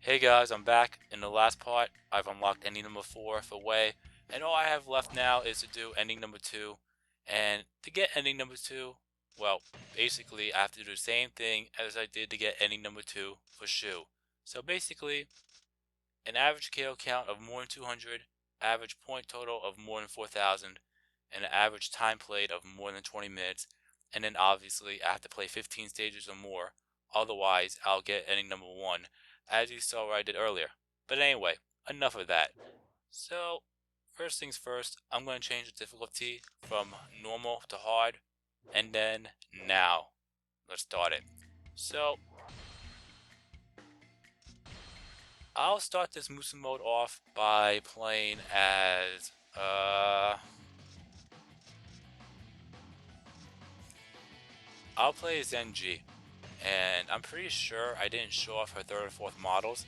Hey guys, I'm back. In the last part, I've unlocked ending number 4 for Wei, and all I have left now is to do ending number 2. And to get ending number 2, well, basically I have to do the same thing as I did to get ending number 2 for Shu. So basically, an average KO count of more than 200, average point total of more than 4,000, and an average time played of more than 20 minutes, and then obviously I have to play 15 stages or more, otherwise I'll get ending number 1, as you saw what I did earlier. But anyway, enough of that. So, first things first, I'm going to change the difficulty from normal to hard, and then now. Let's start it. So, I'll start this Musou mode off by playing as, I'll play as NG, and I'm pretty sure I didn't show off her third and fourth models,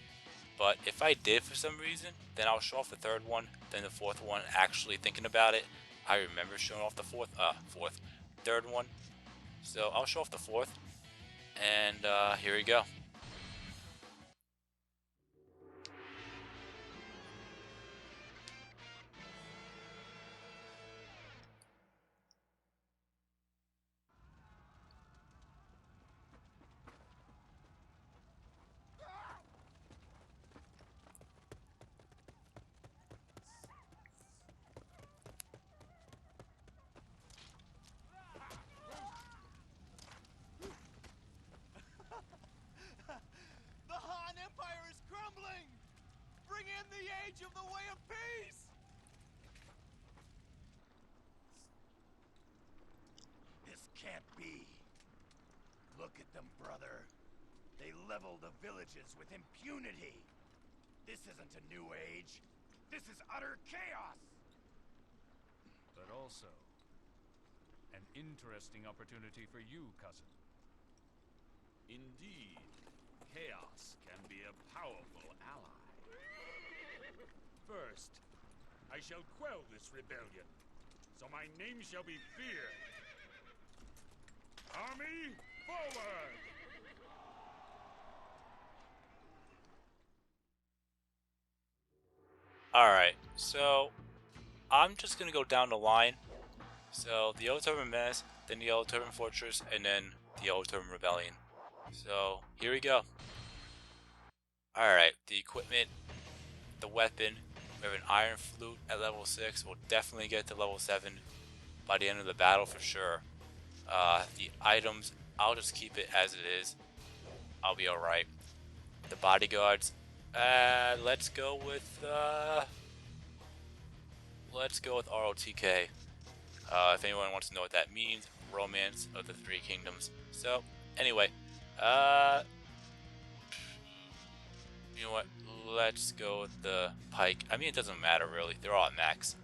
but if I did for some reason, then I'll show off the third one, then the fourth one. Actually thinking about it, I remember showing off the third one, so I'll show off the fourth, and here we go. The Han Empire is crumbling! Bring in the age of the Way of Peace! This can't be. Look at them, brother. They level the villages with impunity. This isn't a new age. This is utter chaos! But also, an interesting opportunity for you, cousin. Indeed, chaos can be a powerful ally. First, I shall quell this rebellion, so my name shall be feared. Army, forward! Alright, so I'm just gonna go down the line. So the Yellow Turban Menace, then the Yellow Turban Fortress, and then the Yellow Turban Rebellion. So here we go. Alright, the equipment, the weapon, we have an Iron Flute at level 6, we'll definitely get to level 7 by the end of the battle for sure. The items, I'll just keep it as it is. I'll be alright. The bodyguards, let's go with ROTK. If anyone wants to know what that means, Romance of the Three Kingdoms. So, anyway, you know what? Let's go with the Pike. I mean, it doesn't matter really. They're all at max.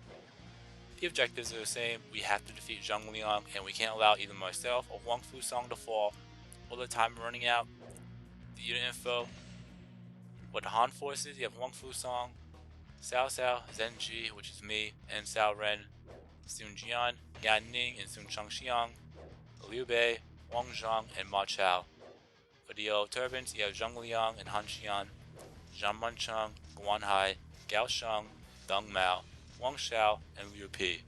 The objectives are the same. We have to defeat Zhang Liang, and we can't allow either myself or Huang Fusong to fall. All the time running out. The unit info. What the Han forces? You have Huang Fusong, Cao Cao, Zenji, which is me, and Cao Ren, Sun Jian, Gan Ning, and Sun Changxiang, Liu Bei, Wang Zhang, and Ma Chao. For the Yellow Turbans, you have Zhang Liang and Han Xian, Zhang Mancheng, Guan Hai, Gao Sheng, Deng Mao, Wang Xiao, and Liu Pi.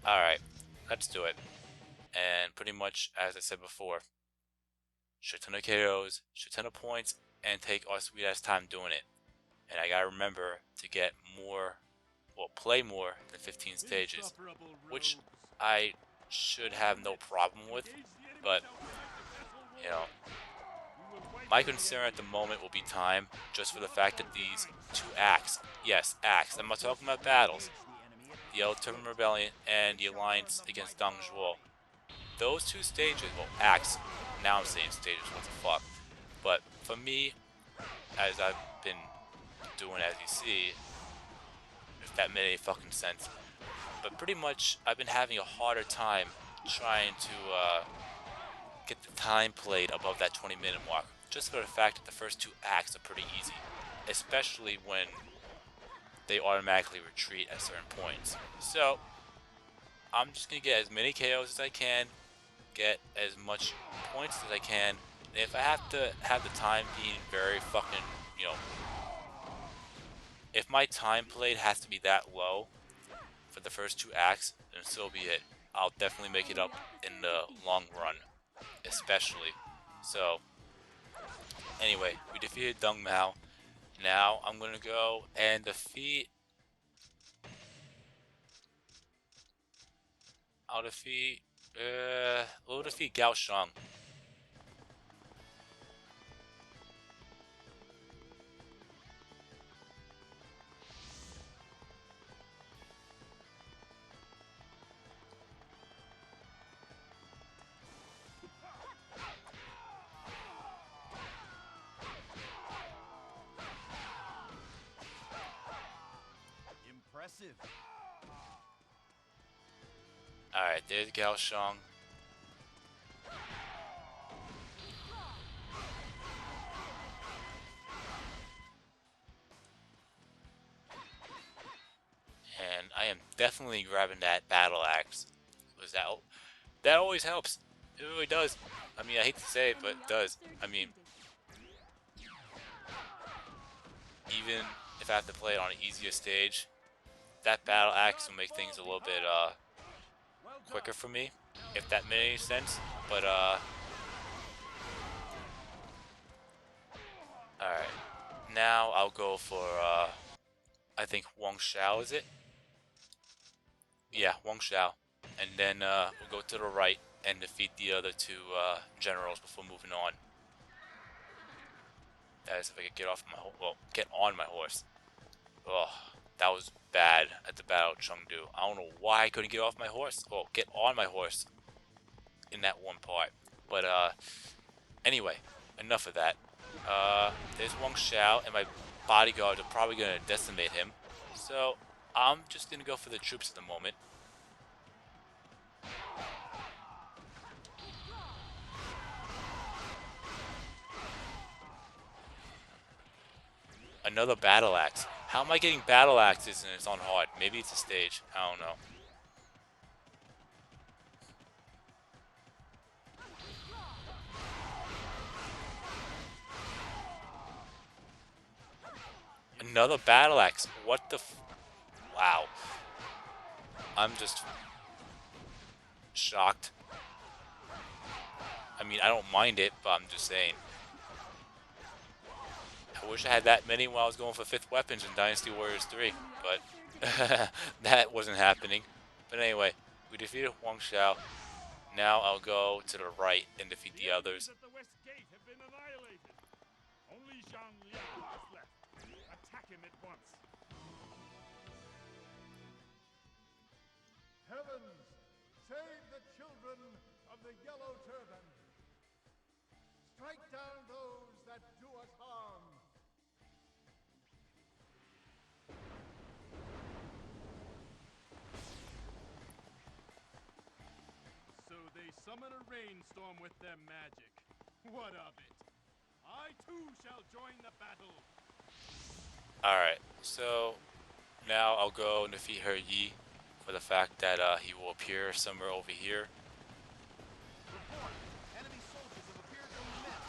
Alright, let's do it. And pretty much, as I said before, shit ton of KOs, shit ton of points, and take our sweet ass time doing it. And I gotta remember to get more, well, play more than 15 stages, which I should have no problem with, but, you know, my concern at the moment will be time, just for the fact that these two acts, yes, acts, I'm not talking about battles, the Yellow Turban Rebellion and the Alliance against Deng Zhuo, those two stages, well, acts, now I'm saying stages, what the fuck, but for me, as I've been doing, as you see, if that made any fucking sense, but pretty much I've been having a harder time trying to get the time played above that 20-minute mark, just for the fact that the first two acts are pretty easy, especially when they automatically retreat at certain points. So I'm just gonna get as many KOs as I can, get as much points as I can, If I have to have the time being very fucking, you know, if my time played has to be that low for the first 2 acts, then so be it. I'll definitely make it up in the long run, especially. So, anyway, we defeated Dung Mao. Now I'm gonna go and defeat. I'll defeat. We'll defeat Gao Shang. Impressive. Alright, there's Gao Shang. And I am definitely grabbing that battle axe. Was that always helps. It really does. I mean, I hate to say it, but it does. I mean, even if I have to play it on an easier stage, that battle axe will make things a little bit quicker for me, if that made any sense. But alright. Now I'll go for I think Wang Xiao, is it? Yeah, Wang Xiao. And then we'll go to the right and defeat the other two generals before moving on. That is if I could get off my get on my horse. Oh, that was bad at the battle of Chengdu. I don't know why I couldn't get off my horse. Well, get on my horse in that one part. But anyway, enough of that. There's Wang Xiao, and my bodyguards are probably gonna decimate him. So I'm just gonna go for the troops at the moment. Another battle axe. How am I getting battle axes and it's on hard? Maybe it's a stage. I don't know. Another battle axe. What the wow. I'm just shocked. I mean, I don't mind it, but I'm just saying. I wish I had that many while I was going for 5th weapons in Dynasty Warriors 3, but that wasn't happening. But anyway, we defeated Huang Xiao. Now I'll go to the right and defeat the others. At the west gate have been annihilated. Only Zhang Liang is left. Attack him at once. Heavens, save the children of the Yellow Turban. Strike down those that do us harm. So they summon a rainstorm with their magic. What of it? I too shall join the battle. Alright, so now I'll go and defeat Her Yi for the fact that he will appear somewhere over here. Enemy soldiers have appeared from the map.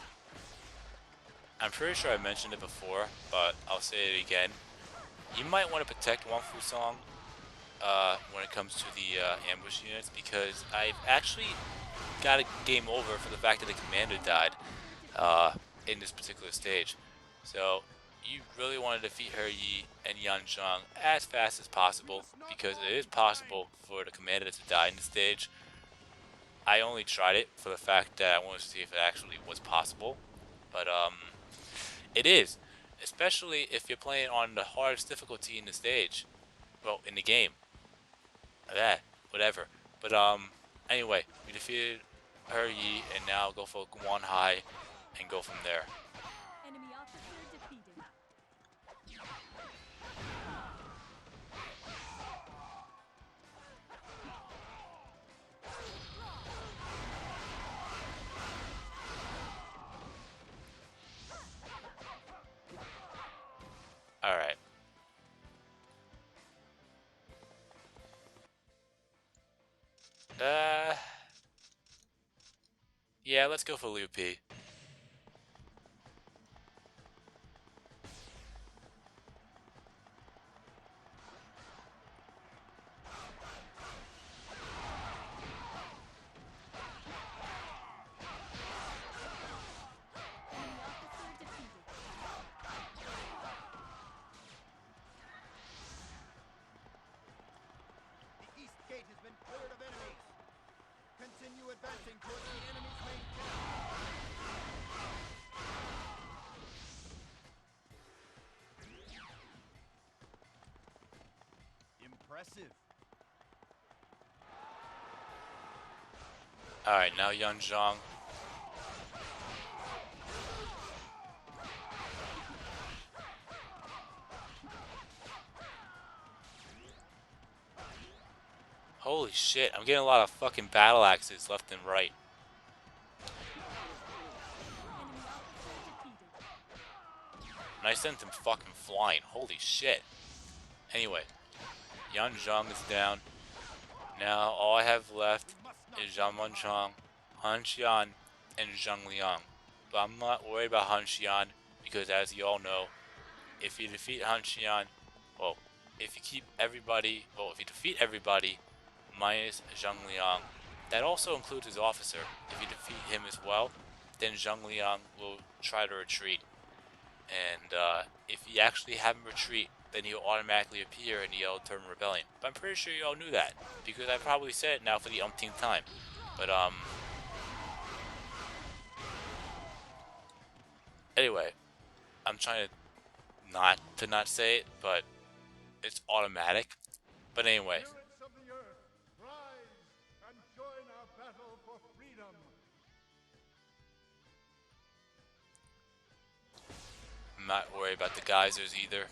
I'm pretty sure I mentioned it before, but I'll say it again. You might want to protect Wang Fusong when it comes to the ambush units, because I've actually got a game over for the fact that the commander died in this particular stage. So you really want to defeat Her Yi and Yan Zhang as fast as possible, because it is possible for the commander to die in the stage. I only tried it for the fact that I wanted to see if it actually was possible, but it is, especially if you're playing on the hardest difficulty in the stage, well, in the game. That, whatever. But anyway, we defeated Her Yi, and now I'll go for Guan Hai and go from there. Enemy officer defeated. All right. Yeah, let's go for Liu Pi. Alright, now Yan Zhang. Holy shit, I'm getting a lot of fucking battle axes left and right. Enemy officer defeated. And I sent them fucking flying. Holy shit. Anyway, Yan Zhang is down. Now all I have left is Zhang Wenchang, Han Xian, and Zhang Liang. But I'm not worried about Han Xian because, as you all know, if you defeat Han Xian, well, if you defeat everybody minus Zhang Liang, that also includes his officer. If you defeat him as well, then Zhang Liang will try to retreat. And if you actually have him retreat, then he'll automatically appear in the Yellow Turban Rebellion. But I'm pretty sure you all knew that, because I probably said it now for the umpteenth time. But anyway, I'm trying to not say it, but it's automatic. But anyway, Spirits of the earth, rise and join our battle for freedom. I'm not worried about the geysers either.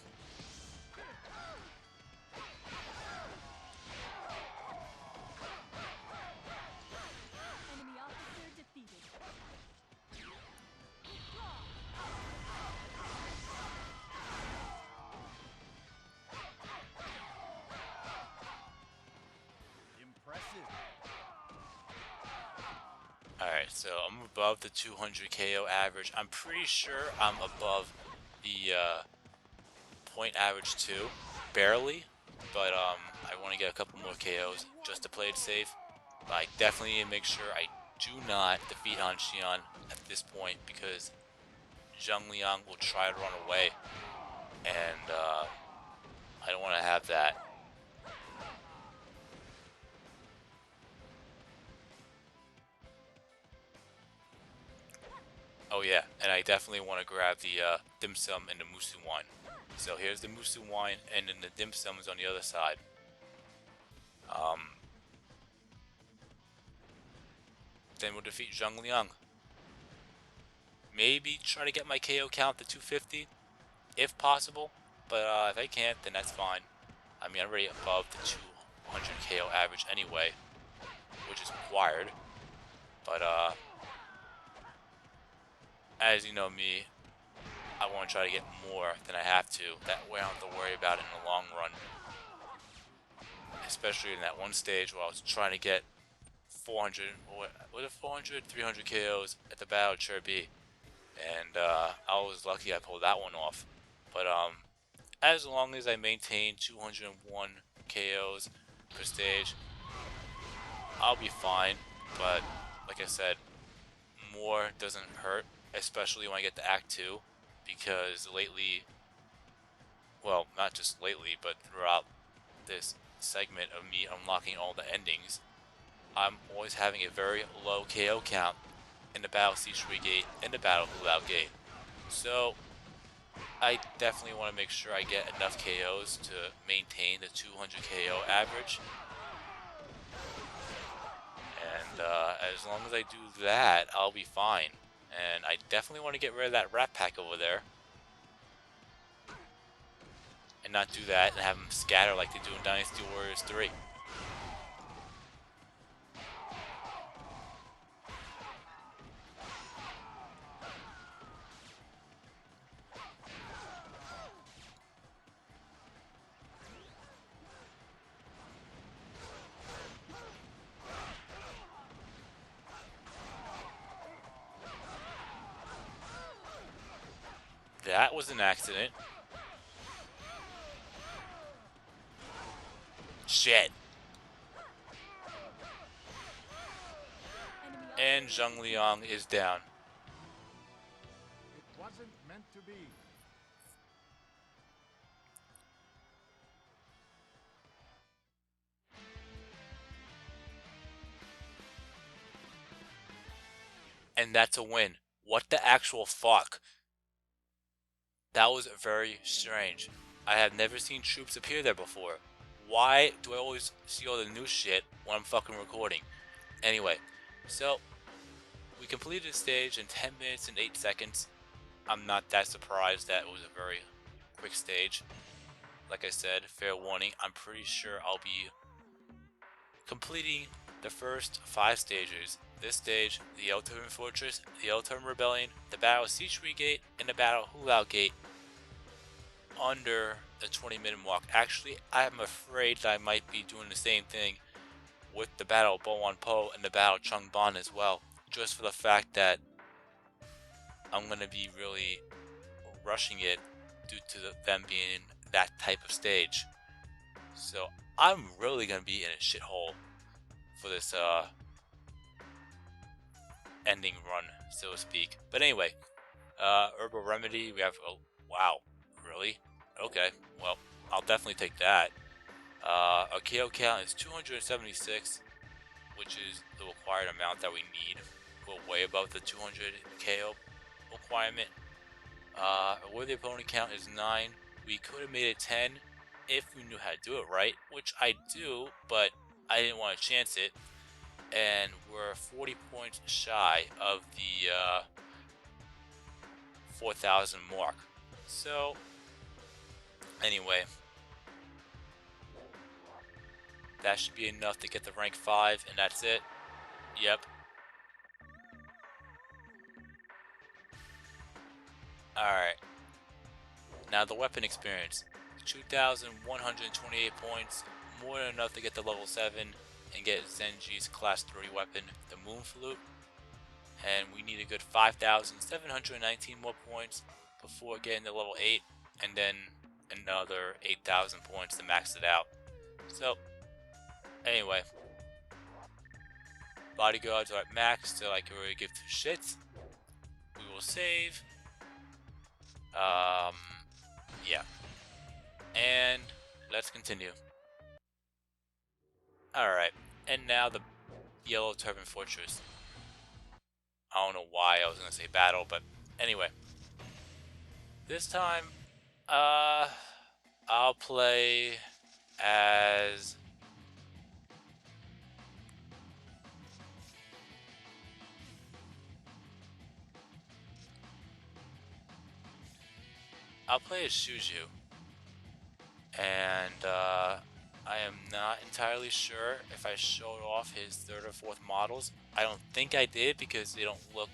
Enemy officer defeated. Impressive. Alright, so I'm above the 200 KO average. I'm pretty sure I'm above the point average too. Barely. But I want to get a couple more KOs just to play it safe. But I definitely need to make sure I do not defeat Han Xian at this point, because Zhang Liang will try to run away. And I don't want to have that. Oh yeah, and I definitely want to grab the dim sum and the Musou wine. So here's the Musou wine, and then the dim sum is on the other side. Then we'll defeat Zhang Liang. Maybe try to get my KO count to 250, if possible. But if I can't, then that's fine. I mean, I'm already above the 200 KO average anyway, which is required. But as you know me, I want to try to get more than I have to. That way I don't have to worry about it in the long run. Especially in that one stage where I was trying to get 400, what 400, 300 KOs at the Battle of Turban. And I was lucky I pulled that one off. But as long as I maintain 201 KOs per stage, I'll be fine. But like I said, more doesn't hurt, especially when I get to Act 2, because lately, well, not just lately, but throughout this segment of me unlocking all the endings, I'm always having a very low KO count in the Battle Siege Gate and the Battle Hulao Gate. So I definitely want to make sure I get enough KOs to maintain the 200 KO average. And as long as I do that, I'll be fine. And I definitely want to get rid of that Rat Pack over there. And not do that and have them scatter like they do in Dynasty Warriors 3. That was an accident. Shit. And Zhang Liang is down. It wasn't meant to be. And that's a win. What the actual fuck? That was very strange. I have never seen troops appear there before. Why do I always see all the new shit when I'm fucking recording? Anyway, So we completed the stage in 10 minutes and 8 seconds. I'm not that surprised that it was a very quick stage. Like I said, fair warning, I'm pretty sure I'll be completing the first 5 stages. This stage, the El Turban Fortress, the El Turban Rebellion, the Battle of Sichuan Gate, and the Battle of Hulao Gate under the 20-minute mark. Actually, I'm afraid that I might be doing the same thing with the Battle of Bo Wan Po and the Battle of Changban as well, just for the fact that I'm going to be really rushing it due to them being that type of stage. So I'm really going to be in a shithole for this ending run, so to speak. But anyway, Herbal Remedy, we have, oh, wow, really? Okay, well, I'll definitely take that. Our KO count is 276, which is the required amount that we need. We're way above the 200 KO requirement. Where the opponent count is 9, we could have made it 10 if we knew how to do it right, which I do, but I didn't want to chance it. And we're 40 points shy of the 4,000 mark. So, anyway, that should be enough to get the rank 5, and that's it. Yep. Alright. Now the weapon experience. 2,128 points, more than enough to get to level 7 and get Zenji's class 3 weapon, the Moon Flute. And we need a good 5,719 more points before getting to level 8, and then another 8,000 points to max it out. So, anyway, bodyguards are at max, so I can really give two shits. We will save. Yeah. And let's continue. Alright, and now the Yellow Turban Fortress. I don't know why I was gonna say battle, but anyway. This time, I'll play as Shuju, and I am not entirely sure if I showed off his third or fourth models. I don't think I did because they don't look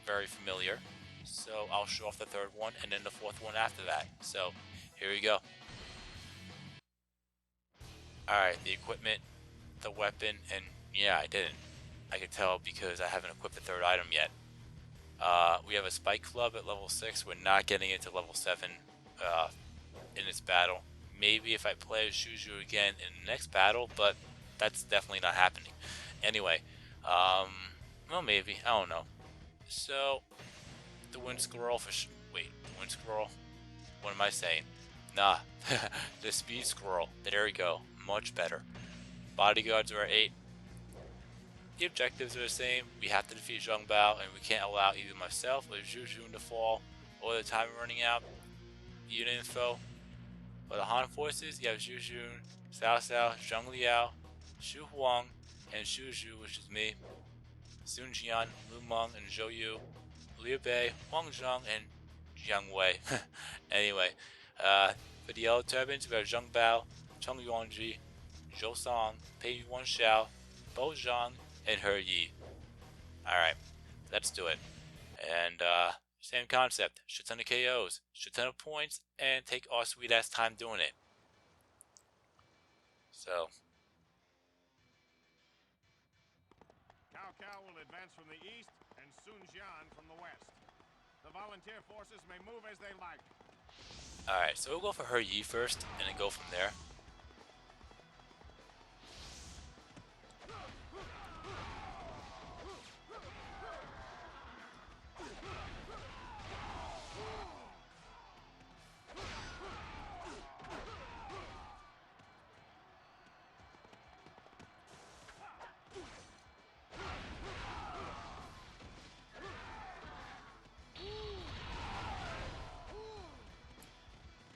very familiar. So I'll show off the third one and then the fourth one after that. So here we go. Alright, the equipment, the weapon, and yeah, I didn't. I could tell because I haven't equipped the third item yet. We have a Spike Club at level 6. We're not getting it to level 7 in this battle. Maybe if I play as Shuju again in the next battle, but that's definitely not happening. Anyway, well, maybe. I don't know. So, the Wind Scroll for... Wait, the Wind Scroll? What am I saying? Nah, the Speed Scroll. There we go. Much better. Bodyguards are at 8. The objectives are the same. We have to defeat Zhang Bao, and we can't allow either myself or Zhu Jun to fall, or the time running out. Unit info. For the Han forces, you have Zhu Jun, Cao Cao, Zhang Liao, Xu Huang, and Xu Zhu, which is me, Sun Jian, Lu Meng, and Zhou Yu, Liu Bei, Huang Zhang, and Jiang Wei. Anyway, for the yellow turbans, we have Zhang Bao, Cheng Yuanji, Zhou Song, Pei Yuan Xiao, Bo Zhang, and He Yi. Alright, let's do it. And, same concept. Shit ton of KOs, shit ton of points, and take our sweet ass time doing it. So. Cao Cao will advance from the east and Sun Jian from the west. The volunteer forces may move as they like. Alright, so we'll go for He Yi first, and then go from there.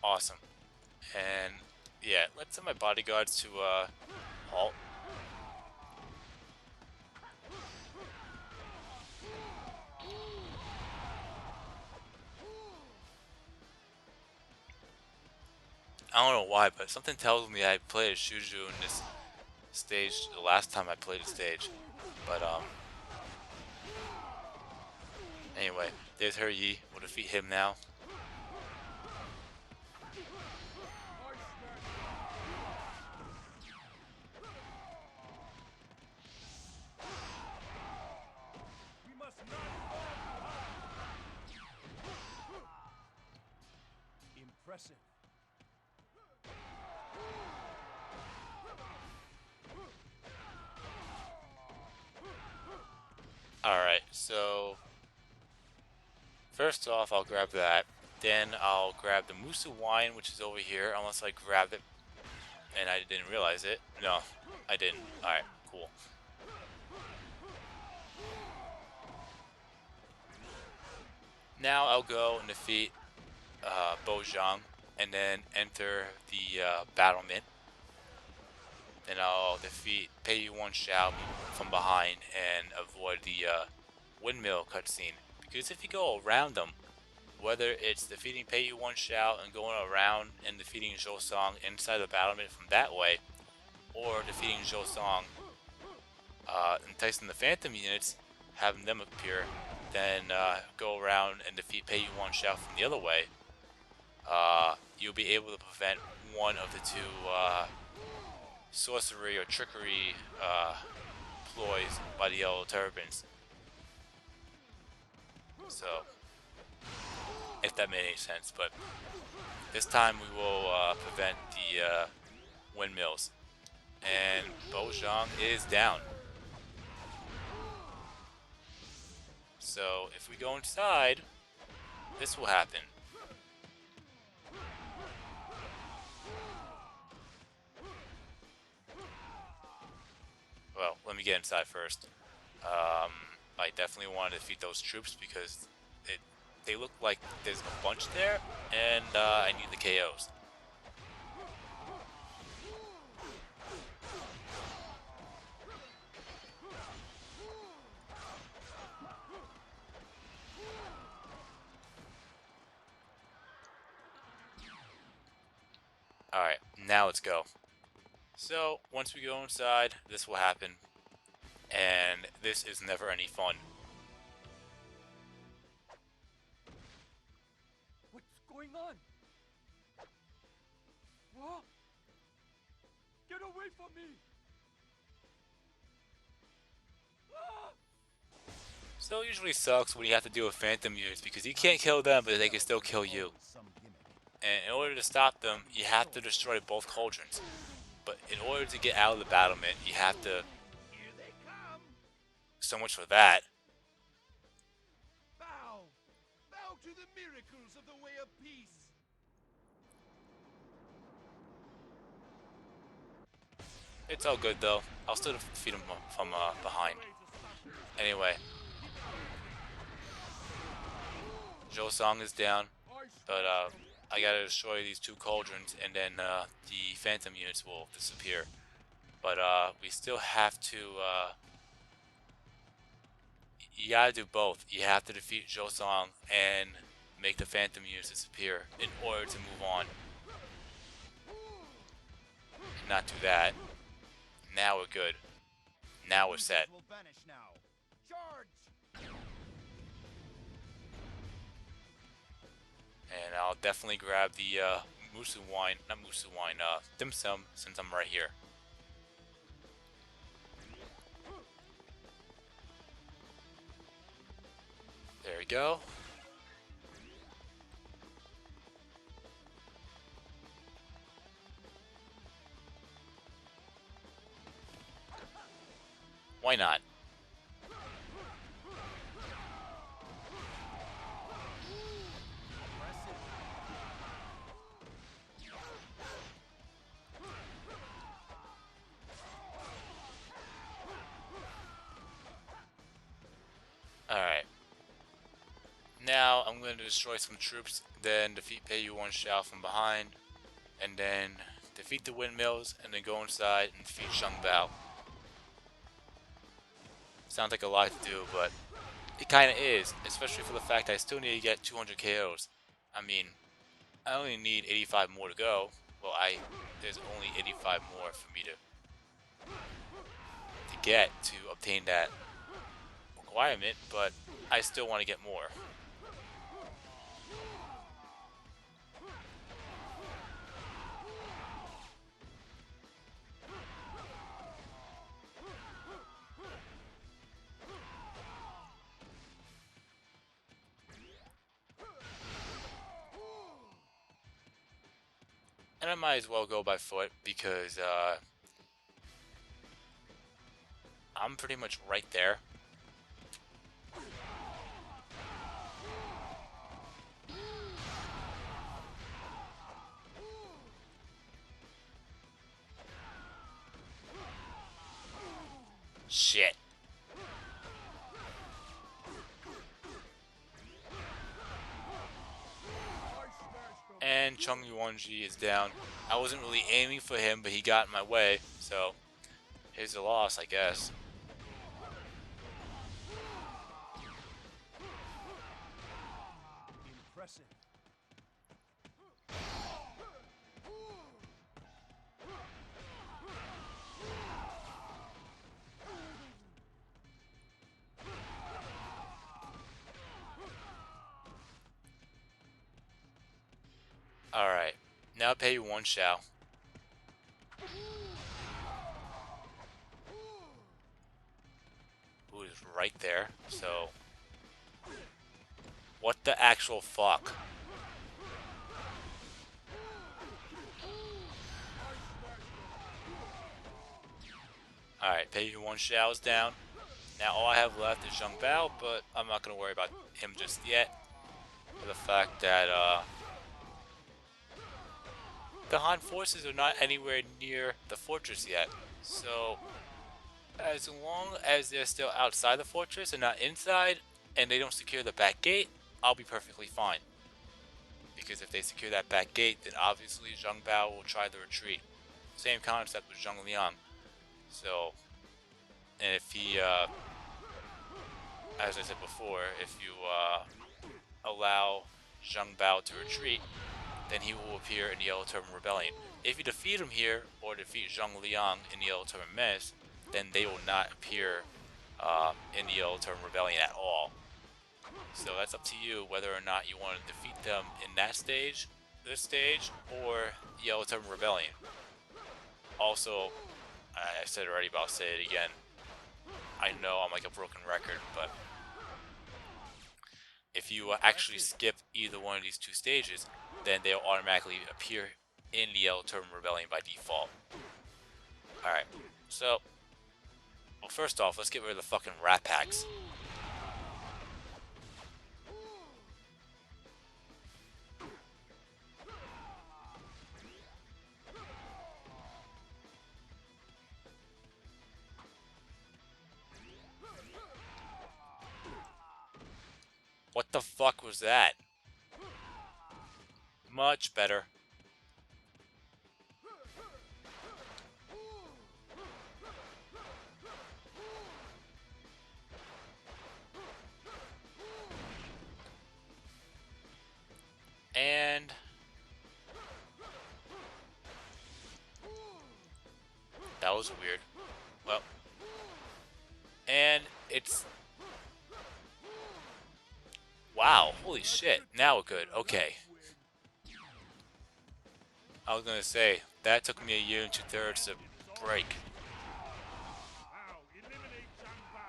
Awesome. And yeah, let's send my bodyguards to halt. I don't know why, but something tells me I played Shuju in this stage the last time I played the stage. But anyway, there's her Yi. We'll defeat him now. We must not fall behind. Impressive. Alright, so first off, I'll grab that. Then I'll grab the Musou wine, which is over here, unless I grabbed it and I didn't realize it. No, I didn't. Alright, cool. Now I'll go and defeat Bojang and then enter the battlement. Then I'll defeat Pei Yuan Shao from behind and avoid the windmill cutscene. Because if you go around them, whether it's defeating Pei Yuan Shao and going around and defeating Zhou Song inside the battlement from that way, or defeating Zhou Song, enticing the phantom units, having them appear, then go around and defeat Pei Yuan Shao from the other way, you'll be able to prevent one of the two sorcery or trickery ploys by the yellow turbans. So, if that made any sense, but this time we will prevent the windmills. And Bojang is down. So if we go inside, this will happen. Well, let me get inside first. I definitely want to defeat those troops because they look like there's a bunch there, and I need the KOs. Alright, now let's go. So, once we go inside, this will happen. And this is never any fun. What's going on? What? Get away from me! Ah! So it usually sucks when you have to deal with phantom units because you can't kill them, but they can still kill you. And in order to stop them, you have to destroy both cauldrons. But in order to get out of the battlement, you have to... Here they come! So much for that. Bow! Bow to the miracles of the way of peace! It's all good though. I'll still defeat him from behind. Anyway. Zhou Song is down. But I gotta destroy these two cauldrons and then the phantom units will disappear. But we still have to... you gotta do both. You have to defeat Zhou Song and make the phantom units disappear in order to move on. Not do that. Now we're good. Now we're set. Will vanish now. Charge! And I'll definitely grab the Musou wine, not Musou wine, dim sum, since I'm right here. There we go. Why not? Alright. Now I'm going to destroy some troops, then defeat Pei Yuan Shao from behind, and then defeat the windmills, and then go inside and defeat Shang Bao. Sounds like a lot to do, but it kinda is, especially for the fact I still need to get 200 KOs. I mean, I only need 85 more to go, well, there's only 85 more for me to get to obtain that requirement, but I still want to get more. And I might as well go by foot because I'm pretty much right there. Shit. And Chung Yuanji is down. I wasn't really aiming for him, but he got in my way, so here's a loss, I guess. Impressive. Alright, now pay you one shao. Who is right there, so... What the actual fuck? Alright, pay you one shao is down. Now all I have left is Zhang Bao, but I'm not going to worry about him just yet. For the fact that, the Han forces are not anywhere near the fortress yet. So, as long as they're still outside the fortress and not inside, and they don't secure the back gate, I'll be perfectly fine. Because if they secure that back gate, then obviously Zhang Bao will try the retreat. Same concept with Zhang Liang. So, and if he, as I said before, if you allow Zhang Bao to retreat, then he will appear in the Yellow Turban Rebellion. If you defeat him here, or defeat Zhang Liang in the Yellow Turban Menace, then they will not appear in the Yellow Turban Rebellion at all. So that's up to you whether or not you want to defeat them in that stage, this stage, or Yellow Turban Rebellion. Also, I said it already, but I'll say it again. I know I'm like a broken record, but if you actually skip either one of these two stages, then they'll automatically appear in the Yellow Turban Rebellion by default. Alright, so, well, first off, let's get rid of the fucking rat packs. What the fuck was that? Much better. And that was weird. Well, and it's, wow, holy shit. Now we're good. Okay. I was gonna say, that took me a year and 2/3 to break. Now, eliminate Zhang Bao.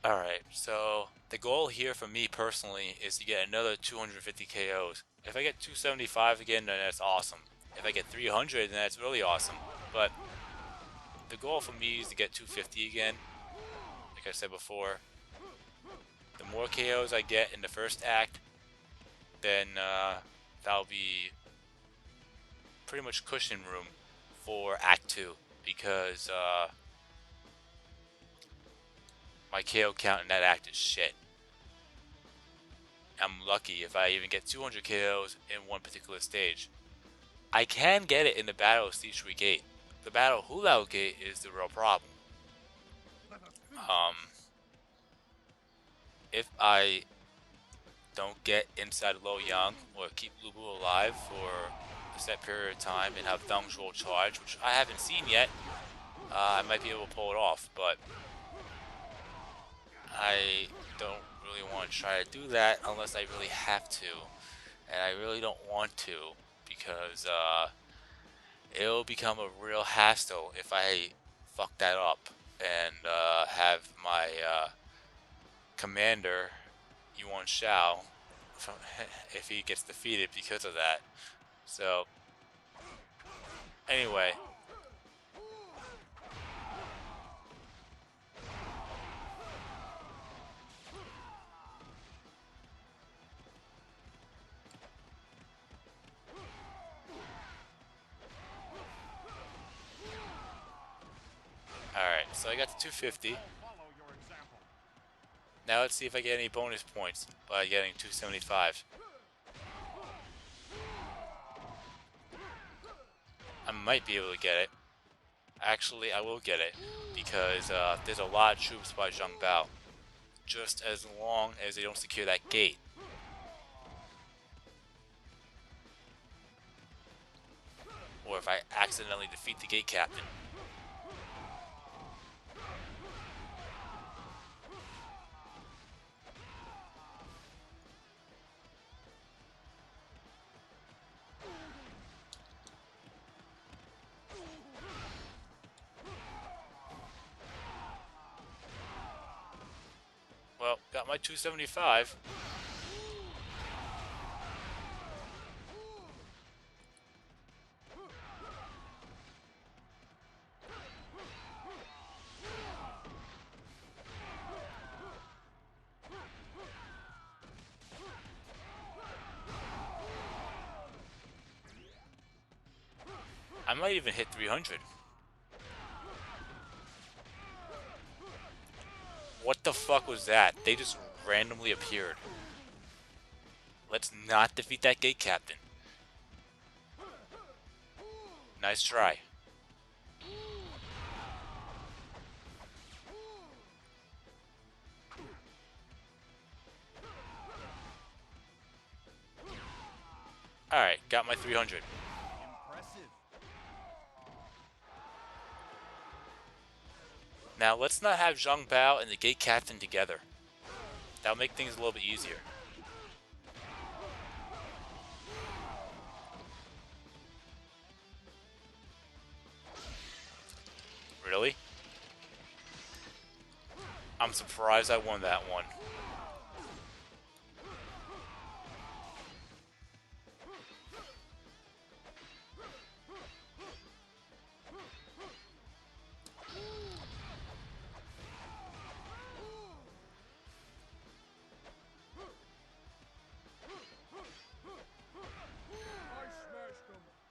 Alright, so the goal here for me personally is to get another 250 KOs. If I get 275 again, then that's awesome. If I get 300, then that's really awesome. But the goal for me is to get 250 again. Like I said before, the more KOs I get in the first act, then that'll be pretty much cushion room for Act 2. Because my KO count in that act is shit. I'm lucky if I even get 200 KOs in one particular stage. I can get it in the Battle of Siegefree Gate. The Battle of Hulao Gate is the real problem. If I don't get inside Lo Yang or keep Lubu alive for a set period of time and have Thung's roll charge, which I haven't seen yet, I might be able to pull it off, but I don't really want to try to do that unless I really have to, and I really don't want to because it'll become a real hassle if I fuck that up and have my commander Yuan Shao from, if he gets defeated because of that. So anyway, alright, so I got to 250. Follow your example. Now let's see if I get any bonus points by getting 275. I might be able to get it. Actually, I will get it because there's a lot of troops by Zhang Bao. Just as long as they don't secure that gate. Or if I accidentally defeat the gate captain. Well, got my 275. I might even hit 300. What the fuck was that? They just randomly appeared. Let's not defeat that gate captain. Nice try. Alright, got my 300. Impressive. Now let's not have Zhang Bao and the gate captain together. That'll make things a little bit easier. Really? I'm surprised I won that one.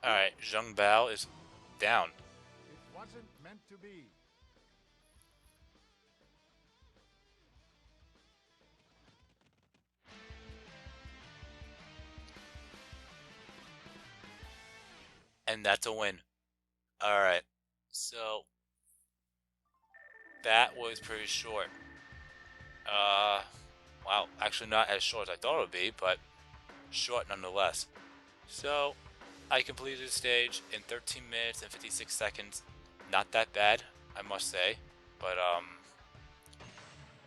Alright, Zhang Bao is down. It wasn't meant to be. And that's a win. Alright, so that was pretty short. Wow, actually not as short as I thought it would be, but short nonetheless. So, I completed the stage in 13 minutes and 56 seconds. Not that bad, I must say, but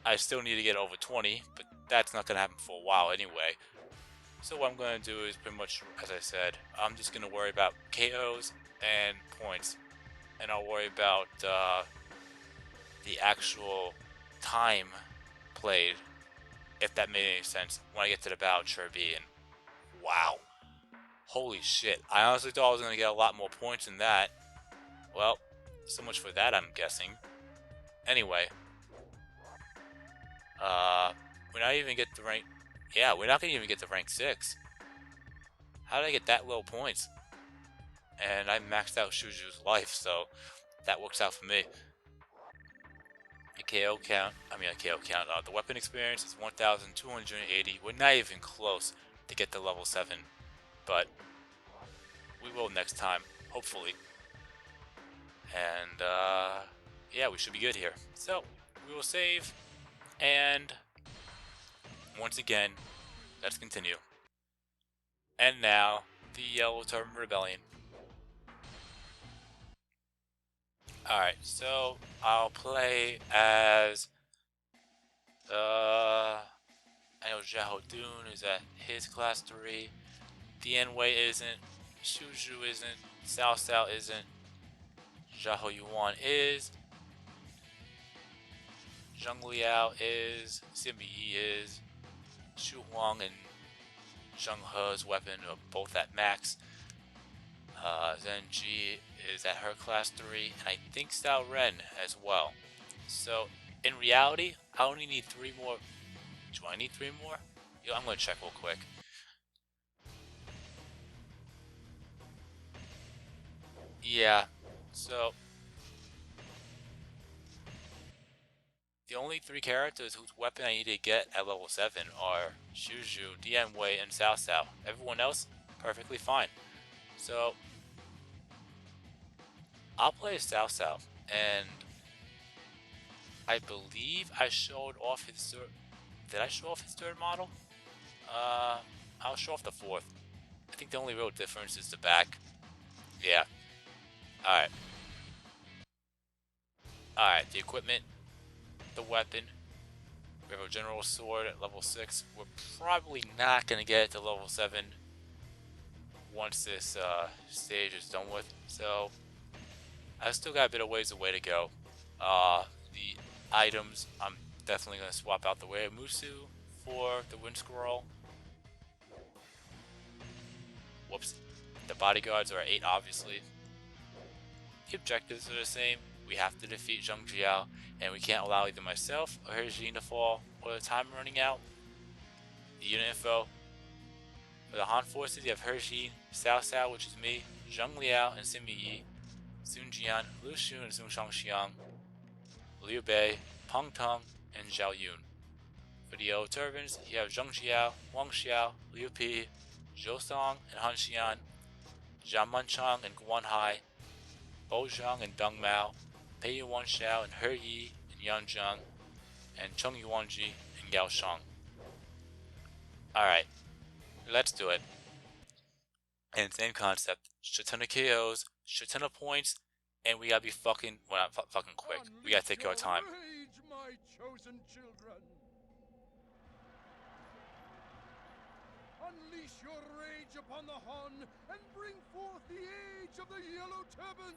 I still need to get over 20, but that's not going to happen for a while anyway. So what I'm going to do is pretty much, as I said, I'm just going to worry about KOs and points, and I'll worry about the actual time played, if that made any sense, when I get to the Battle of Turban. And wow, holy shit, I honestly thought I was going to get a lot more points than that. Well, so much for that, I'm guessing. Anyway, we're not even get to rank. Yeah, we're not gonna even get to rank 6. How did I get that low points? And I maxed out Shuju's life, so that works out for me. KO count, KO count, the weapon experience is 1,280. We're not even close to get to level 7, but we will next time, hopefully. And, yeah, we should be good here. So, we will save, and once again, let's continue. And now, the Yellow Turban Rebellion. Alright, so I'll play as I know Jahodun is at his class 3. Wei isn't, Shuju isn't, Cao Cao isn't, Zhao Yuan is, Zheng Liao is, Sima Yi is, Shu Huang and Zheng He's weapon are both at max. Zhen Ji is at her class 3, and I think Sao Ren as well. So, in reality, I only need 3 more. Do I need 3 more? Yo, I'm gonna check real quick. Yeah, so the only 3 characters whose weapon I need to get at level 7 are Shuju, Wei, and Cao Cao. Everyone else, perfectly fine. So, I'll play Cao Cao, and I believe I showed off his third. Did I show off his 3rd model? I'll show off the 4th. I think the only real difference is the back. Yeah. Alright. Alright, the equipment, the weapon. We have a general sword at level 6. We're probably not going to get it to level 7 once this stage is done with. So, I've still got a bit of ways away to go. The items, I'm definitely going to swap out the Wei Musou for the Wind Scroll. Whoops. The bodyguards are at 8, obviously. The objectives are the same. We have to defeat Zheng Jiao, and we can't allow either myself or Herjin to fall or the time running out. The unit info. For the Han forces, you have Herjin, Cao Cao, which is me, Zheng Liao and Sima Yi, Sun Jian, Lu Xun and Sun Shangxiang, Liu Bei, Peng Tong, and Zhao Yun. For the Yellow Turbans, you have Zheng Jiao, Wang Xiao, Liu Pi, Zhou Song and Han Xian, Zhang Manchang and Guan Hai, Bo Zhang and Deng Mao, Pei Yuan Xiao and He Yi and Yang Zheng, and Cheng Yuanji and Gao Shang. Alright, let's do it. And same concept, shit ton of KOs, shit ton of points, and we gotta be fucking, well not fucking quick. We gotta take our time. Rage, my chosen children. Unleash your rage upon the Han and bring forth the age of the Yellow Turbans.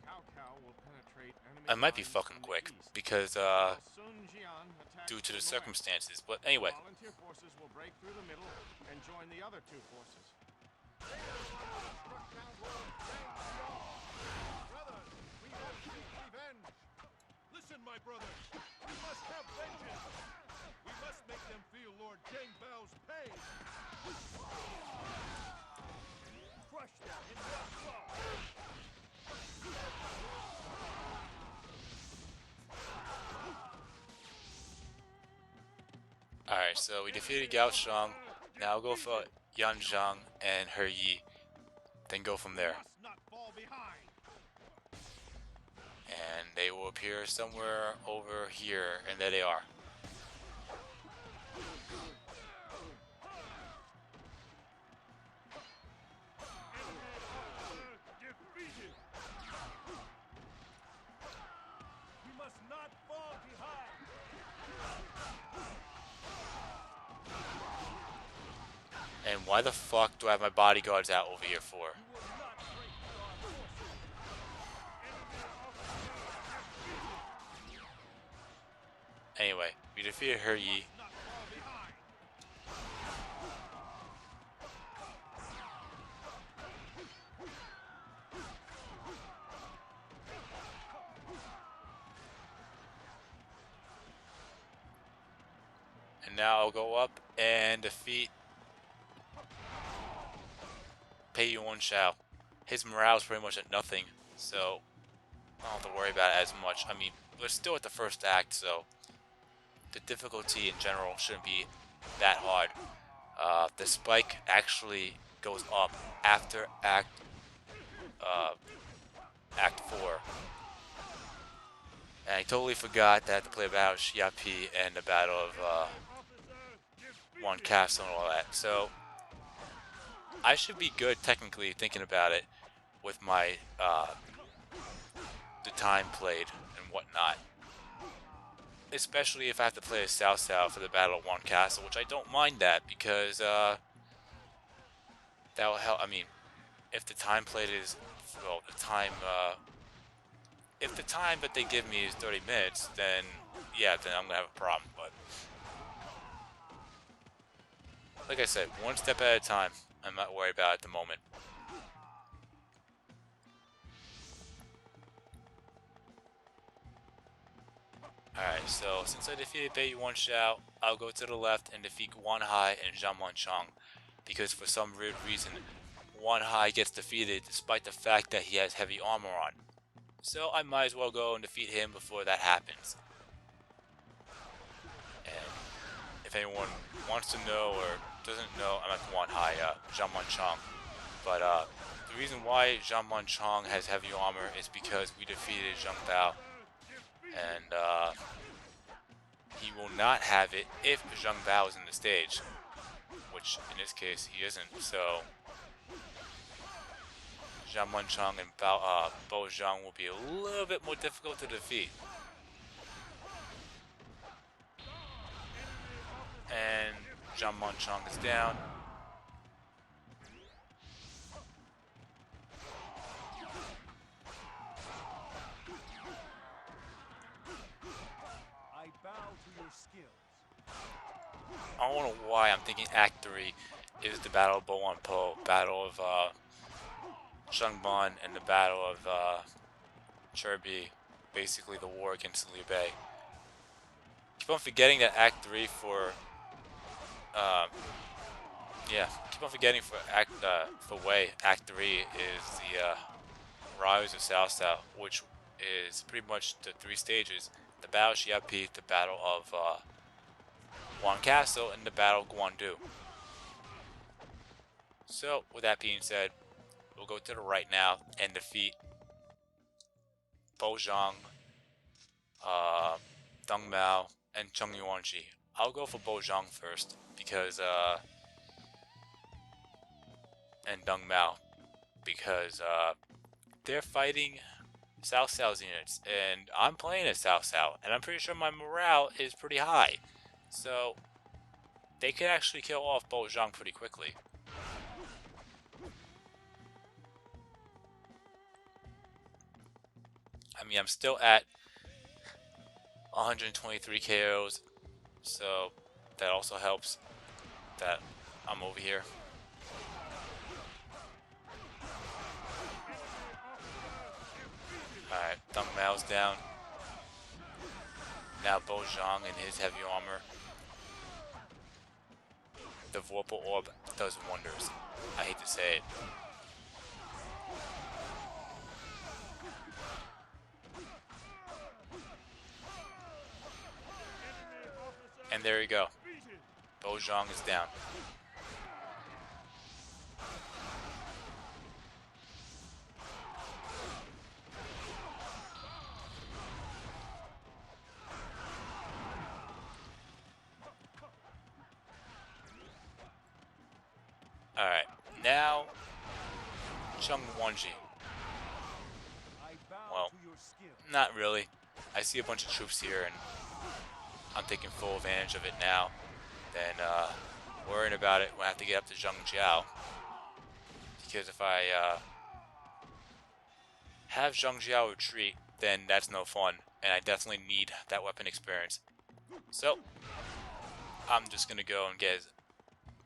Cao Cao will penetrate enemy I might be lines fucking from the quick east, because while Sun Jian attacks due to from the west. circumstances. But anyway, Volunteer forces will break through the middle and join the other 2 forces. Brothers, we must seek revenge. Listen, my brothers, we must have vengeance. We must make them feel Lord Zheng Bao's pain. Crush them in one blow. alright, so we defeated Gao Shang. Now go for Yan Zhang and He Yi. Then go from there. Must not fall behind. And they will appear somewhere over here, and there they are. Defeated. We must not fall behind. And why the fuck do I have my bodyguards out over here for? Anyway, we defeated He Yi. Not fall behind. And now I'll go up and defeat Pei Yuan Shao. His morale is pretty much at nothing, so I don't have to worry about it as much. I mean, we're still at the first act, so the difficulty in general shouldn't be that hard. The spike actually goes up after uh, Act 4. And I totally forgot that I had to play Battle of Shiapi and the Battle of One Castle and all that. So I should be good technically thinking about it with my the time played and whatnot. Especially if I have to play a South South for the Battle of One Castle, which I don't mind that because that will help. I mean, if the time played is well, the time if the time that they give me is 30 minutes, then yeah, then I'm gonna have a problem. But like I said, one step at a time. I'm not worried about it at the moment. Alright, so since I defeated Bei Yuan Shao, I'll go to the left and defeat Guan Hai and Zhang Chong, because for some weird reason, Guan Hai gets defeated despite the fact that he has heavy armor on. So I might as well go and defeat him before that happens. And if anyone wants to know or doesn't know, I'm not Guan Hai, Zhang Chong. But the reason why Zhang Chong has heavy armor is because we defeated Zhang Bao. And he will not have it if Zhang Bao is in the stage, which in this case he isn't. So Zhang Chong and Bo Zhang will be a little bit more difficult to defeat. And Zhang Chong is down. I bow to your skills. I don't know why I'm thinking Act 3 is the Battle of Bo Wan Po, Battle of Shangban, and the Battle of Turban, basically the war against Liu Bei. Keep on forgetting that Act 3 for keep on forgetting for Wei, Act 3 is the Rise of Cao Cao, which is pretty much the 3 stages: the Battle of Xiapi, the Battle of Wan Castle, and the Battle of Guandu. So, with that being said, we'll go to the right now and defeat Bo Zhang, Deng Mao, and Cheng Yuanji. I'll go for Bo Zhang first because and Deng Mao, because they're fighting Cao Cao's units, and I'm playing as Cao Cao, and I'm pretty sure my morale is pretty high, so they could actually kill off Bo Zhang pretty quickly. I mean, I'm still at 123 KOs, so that also helps that I'm over here. Alright, Deng Mao's down. Now Bo Zhang in his heavy armor. The Vorpal Orb does wonders. I hate to say it. And there you go. Bo Zhang is down. Alright, now Cheng Yuanji. Well, not really. I see a bunch of troops here and I'm taking full advantage of it now. Then worrying about it when I have to get up to Zhangjiao. Because if I have Zhangjiao retreat, then that's no fun. And I definitely need that weapon experience. So, I'm just going to go and get as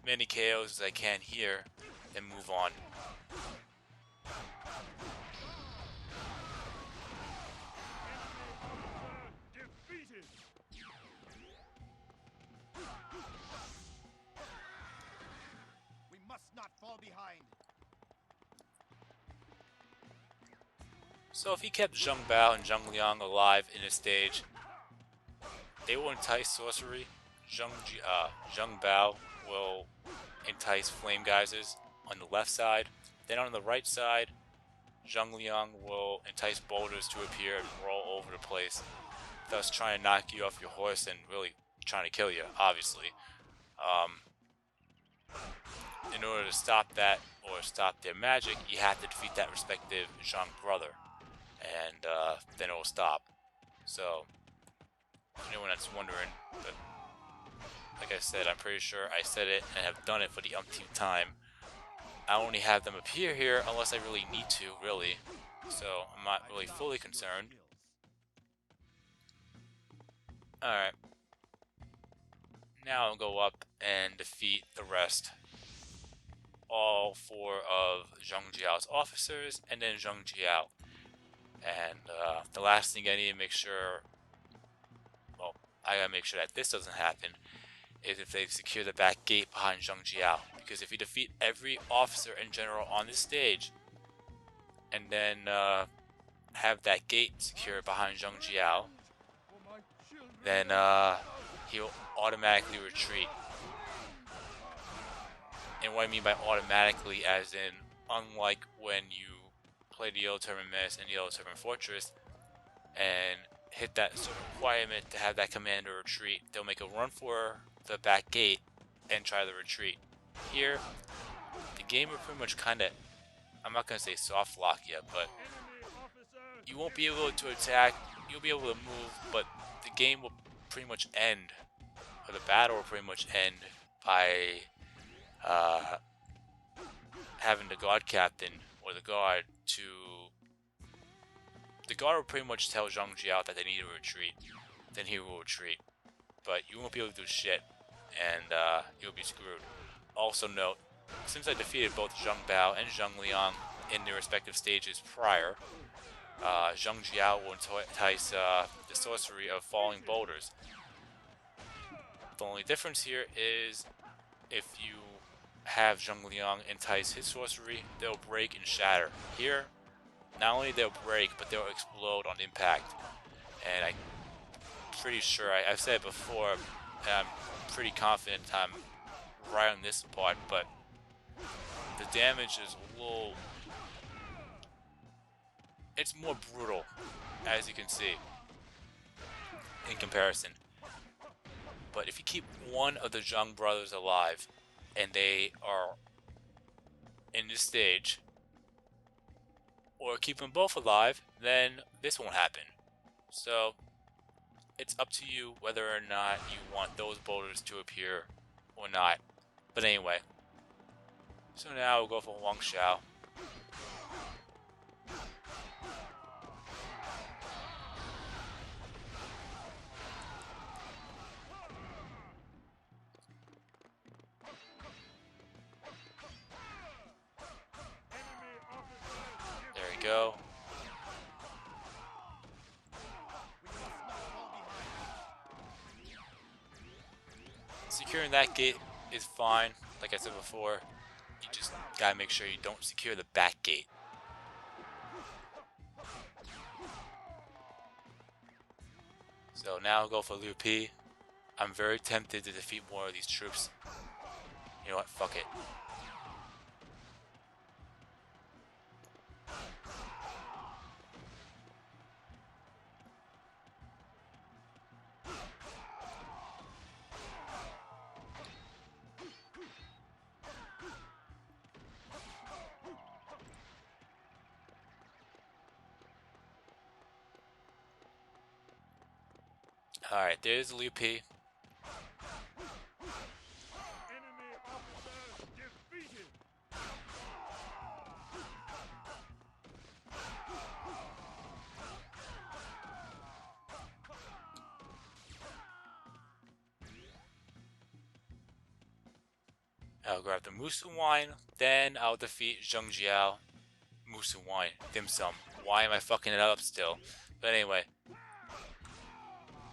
many KOs as I can here and move on. We must not fall behind. So if he kept Zheng Bao and Zheng Liang alive in his stage, they will entice sorcery. Zheng Bao will entice flame geysers on the left side. Then on the right side, Zheng Liang will entice boulders to appear and roll over the place, thus trying to knock you off your horse and really trying to kill you, obviously. In order to stop that or stop their magic, you have to defeat that respective Zhang brother, and then it will stop. So, anyone that's wondering, but like I said, I'm pretty sure I said it and have done it for the umpteenth time. I only have them appear here unless I really need to, really. So, I'm not really fully concerned. Alright. Now I'll go up and defeat the rest. All four of Zheng Jiao's officers, and then Zheng Jiao. And the last thing I need to make sure, well, I gotta make sure that this doesn't happen, is if they secure the back gate behind Zheng Jiao. Because if you defeat every officer and general on this stage, and then have that gate secured behind Zheng Jiao, then he'll automatically retreat. And what I mean by automatically, as in, unlike when you play the Yellow Turban Menace and Yellow Turban Fortress and hit that sort of requirement to have that commander retreat, they'll make a run for the back gate and try to retreat. Here, the game will pretty much kind of, I'm not going to say soft lock yet, but you won't be able to attack, you'll be able to move, but the game will pretty much end, or the battle will pretty much end by having the guard captain or the guard to... The guard will pretty much tell Zheng Jiao that they need to retreat. Then he will retreat. But you won't be able to do shit, and you'll be screwed. Also note, since I defeated both Zheng Bao and Zheng Liang in their respective stages prior, Zheng Jiao will entice the sorcery of falling boulders. The only difference here is if you have Zheng Liang entice his sorcery, they'll break and shatter. Here, not only they'll break, but they'll explode on impact. And I'm pretty sure, I've said it before, and I'm pretty confident I'm right on this part, but the damage is a little... It's more brutal, as you can see, in comparison. But if you keep one of the Zheng brothers alive, and they are in this stage, or keep them both alive, then this won't happen. So, it's up to you whether or not you want those boulders to appear or not. But anyway, so now we'll go for Wang Xiao. There we go. Securing that gate is fine. Like I said before, you just gotta make sure you don't secure the back gate. So now I'll go for Liu Pi. I'm very tempted to defeat more of these troops. You know what? Fuck it. Alright, there's Liu Pi. Enemy officer defeated. I'll grab the Musou wine, then I'll defeat Zheng Jiao. Musou wine, dim sum. Why am I fucking it up still? But anyway,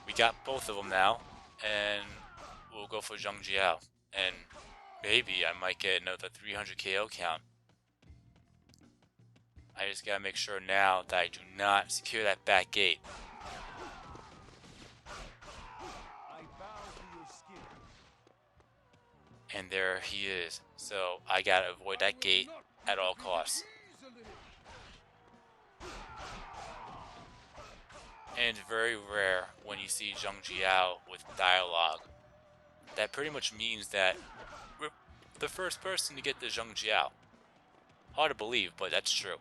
we got both of them now, and we'll go for Zheng Jiao. And maybe I might get another 300 KO count. I just gotta make sure now that I do not secure that back gate. I bow to your skill. And there he is. So I gotta avoid that gate at all costs. Easily. And it's very rare when you see Zhang Jiao with dialogue. That pretty much means that we're the first person to get the Zhang Jiao. Hard to believe, but that's true.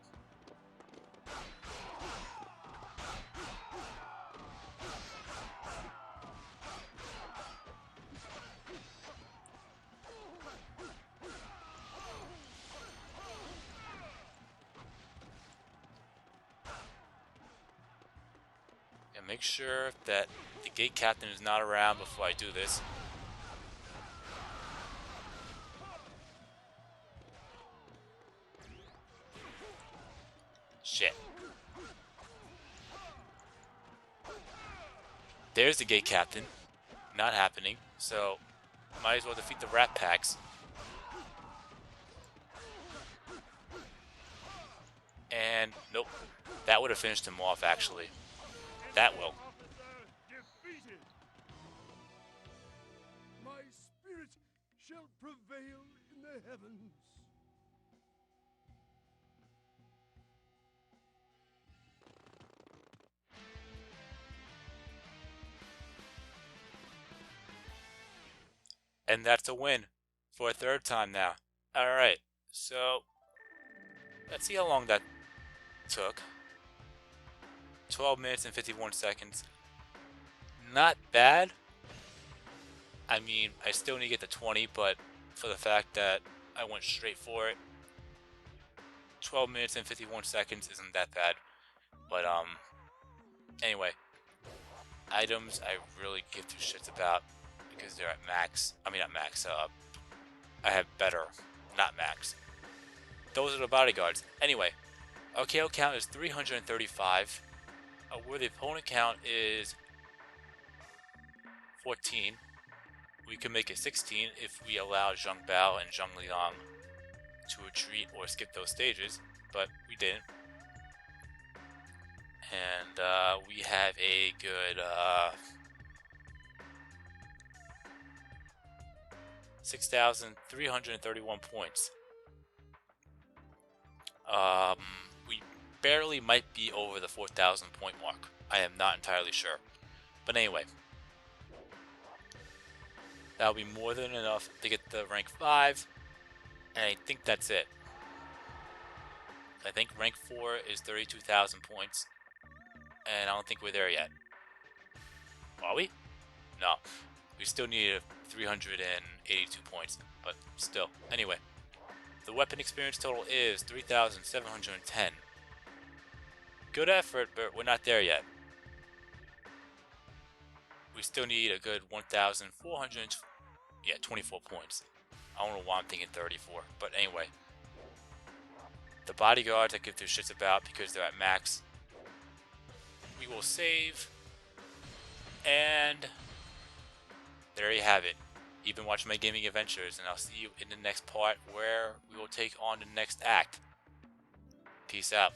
And make sure that the gate captain is not around before I do this. Shit. There's the gate captain. Not happening. So, might as well defeat the rat packs. And, nope. That would have finished him off, actually. That will. Officer defeated. My spirit shall prevail in the heavens. And that's a win. For a third time now. Alright. So, let's see how long that took. 12 minutes and 51 seconds. Not bad. I mean, I still need to get to 20, but for the fact that I went straight for it, 12 minutes and 51 seconds isn't that bad. But, anyway. Items I really give two shits about because they're at max. I mean, not max, I have better, not max. Those are the bodyguards. Anyway, our KO count is 335. Where the opponent count is 14. We can make it 16 if we allow Zhang Bao and Zhang Liang to retreat or skip those stages, but we didn't. And we have a good 6,331 points. We barely might be over the 4,000 point mark. I am not entirely sure. But anyway, that'll be more than enough to get the rank 5. And I think that's it. I think rank 4 is 32,000 points. And I don't think we're there yet. Are we? No. We still need 382 points. But still. Anyway. The weapon experience total is 3,710. Good effort, but we're not there yet. We still need a good 1,400. Yeah, 24 points. I don't know why I'm thinking 34. But anyway. The bodyguards I give two shits about because they're at max. We will save. And there you have it. You've been watching my gaming adventures, and I'll see you in the next part where we will take on the next act. Peace out.